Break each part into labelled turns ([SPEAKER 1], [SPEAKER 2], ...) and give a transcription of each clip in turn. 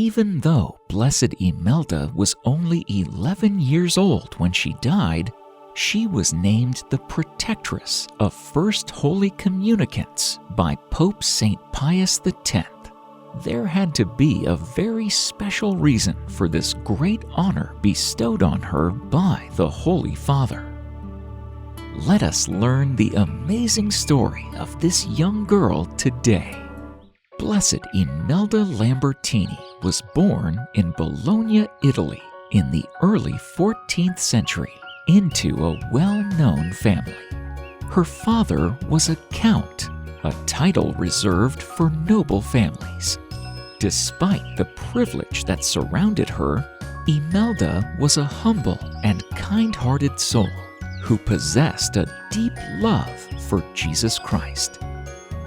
[SPEAKER 1] Even though Blessed Imelda was only 11 years old when she died, she was named the protectress of First Holy Communicants by Pope St. Pius X. There had to be a very special reason for this great honor bestowed on her by the Holy Father. Let us learn the amazing story of this young girl today. Blessed Imelda Lambertini was born in Bologna, Italy, in the early 14th century into a well-known family. Her father was a count, a title reserved for noble families. Despite the privilege that surrounded her, Imelda was a humble and kind-hearted soul who possessed a deep love for Jesus Christ.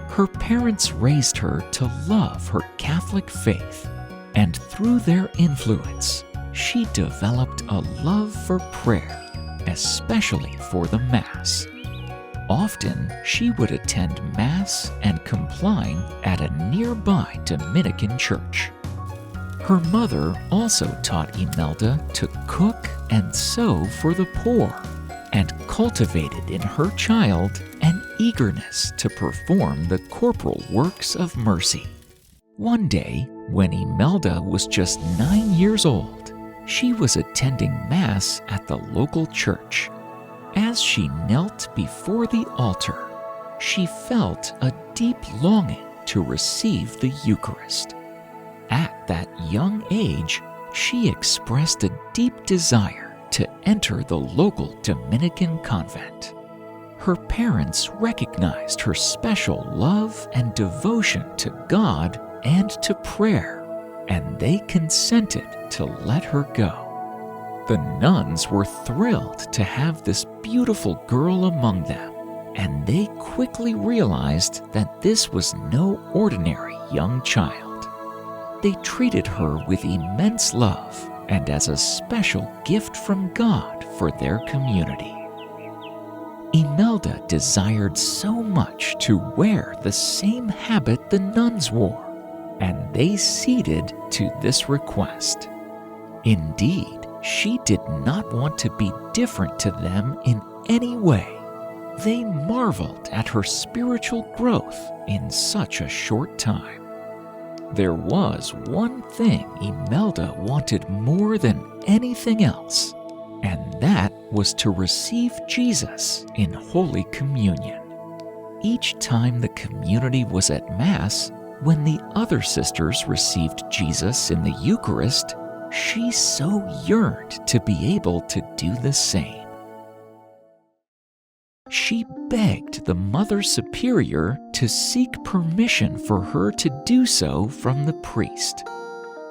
[SPEAKER 1] Her parents raised her to love her Catholic faith, and through their influence, she developed a love for prayer, especially for the Mass. Often, she would attend Mass and compline at a nearby Dominican church. Her mother also taught Imelda to cook and sew for the poor, and cultivated in her child an eagerness to perform the corporal works of mercy. One day, when Imelda was just 9 years old, she was attending Mass at the local church. As she knelt before the altar, she felt a deep longing to receive the Eucharist. At that young age, she expressed a deep desire to enter the local Dominican convent. Her parents recognized her special love and devotion to God and to prayer, and they consented to let her go. The nuns were thrilled to have this beautiful girl among them, and they quickly realized that this was no ordinary young child. They treated her with immense love and as a special gift from God for their community. Imelda desired so much to wear the same habit the nuns wore, and they ceded to this request. Indeed, she did not want to be different to them in any way. They marveled at her spiritual growth in such a short time. There was one thing Imelda wanted more than anything else, and that was to receive Jesus in Holy Communion. Each time the community was at Mass, when the other sisters received Jesus in the Eucharist, she so yearned to be able to do the same. She begged the Mother Superior to seek permission for her to do so from the priest.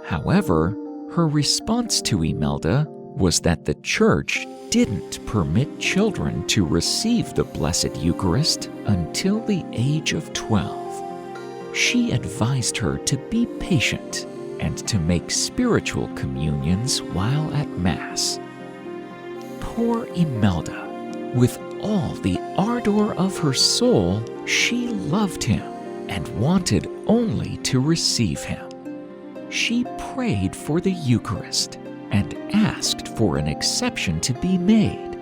[SPEAKER 1] However, her response to Imelda was that the Church didn't permit children to receive the Blessed Eucharist until the age of 12. She advised her to be patient and to make spiritual communions while at Mass. Poor Imelda, with all the ardor of her soul, she loved him and wanted only to receive him. She prayed for the Eucharist and asked for an exception to be made,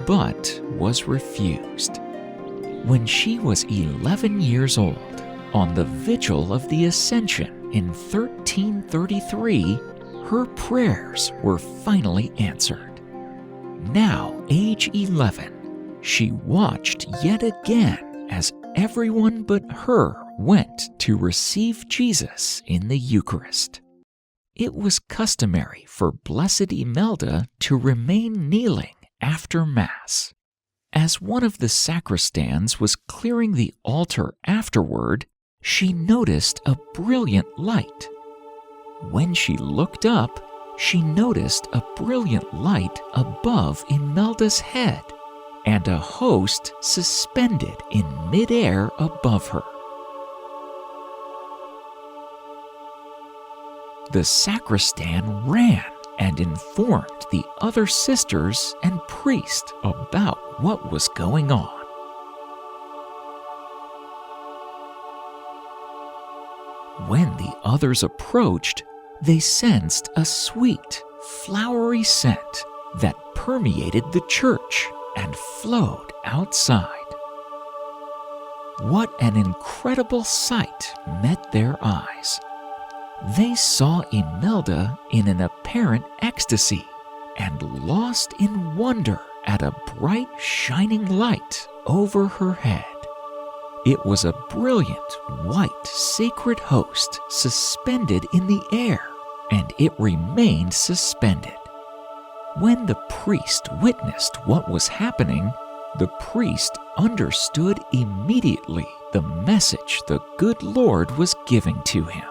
[SPEAKER 1] but was refused. When she was 11 years old, on the Vigil of the Ascension in 1333, her prayers were finally answered. Now age 11, she watched yet again as everyone but her went to receive Jesus in the Eucharist. It was customary for Blessed Imelda to remain kneeling after Mass. As one of the sacristans was clearing the altar afterward, she noticed a brilliant light. When she looked up, she noticed a brilliant light above Imelda's head and a host suspended in midair above her. The sacristan ran and informed the other sisters and priest about what was going on. When the others approached, they sensed a sweet, flowery scent that permeated the church and flowed outside. What an incredible sight met their eyes. They saw Imelda in an apparent ecstasy and lost in wonder at a bright, shining light over her head. It was a brilliant, white, sacred host suspended in the air, and it remained suspended. When the priest witnessed what was happening, the priest understood immediately the message the good Lord was giving to him.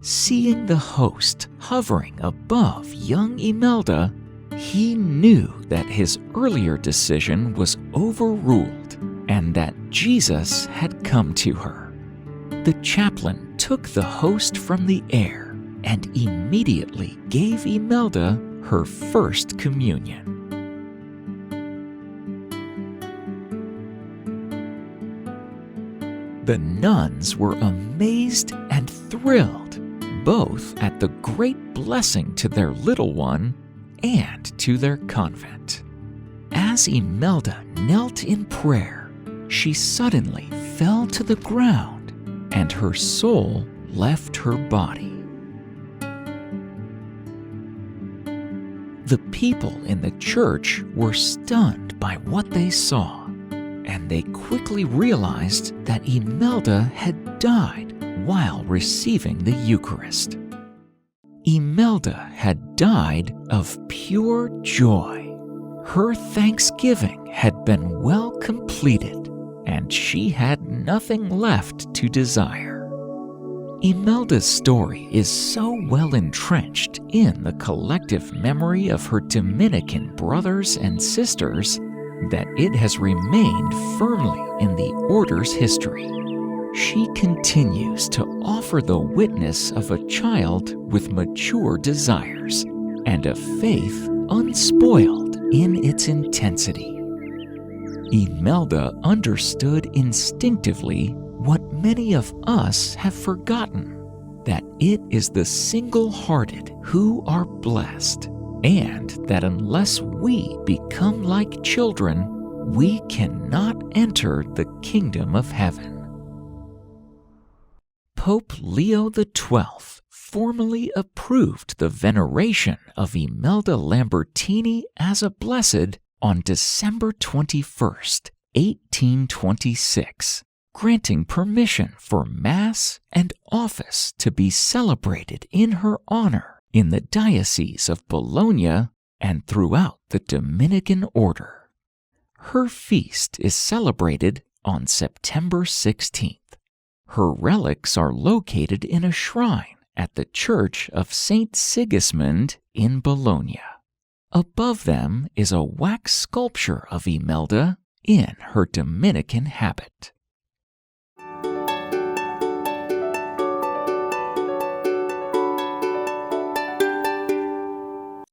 [SPEAKER 1] Seeing the host hovering above young Imelda, he knew that his earlier decision was overruled and that Jesus had come to her. The chaplain took the host from the air and immediately gave Imelda her first communion. The nuns were amazed and thrilled, both at the great blessing to their little one and to their convent. As Imelda knelt in prayer, she suddenly fell to the ground and her soul left her body. The people in the church were stunned by what they saw, and they quickly realized that Imelda had died while receiving the Eucharist. Imelda had died of pure joy. Her thanksgiving had been well completed, and she had nothing left to desire. Imelda's story is so well entrenched in the collective memory of her Dominican brothers and sisters that it has remained firmly in the order's history. She continues to offer the witness of a child with mature desires and a faith unspoiled in its intensity. Imelda understood instinctively what many of us have forgotten, that it is the single-hearted who are blessed, and that unless we become like children, we cannot enter the kingdom of heaven. Pope Leo XII formally approved the veneration of Imelda Lambertini as a blessed on December 21st, 1826, granting permission for Mass and office to be celebrated in her honor in the Diocese of Bologna and throughout the Dominican Order. Her feast is celebrated on September 16th. Her relics are located in a shrine at the Church of St. Sigismund in Bologna. Above them is a wax sculpture of Imelda in her Dominican habit.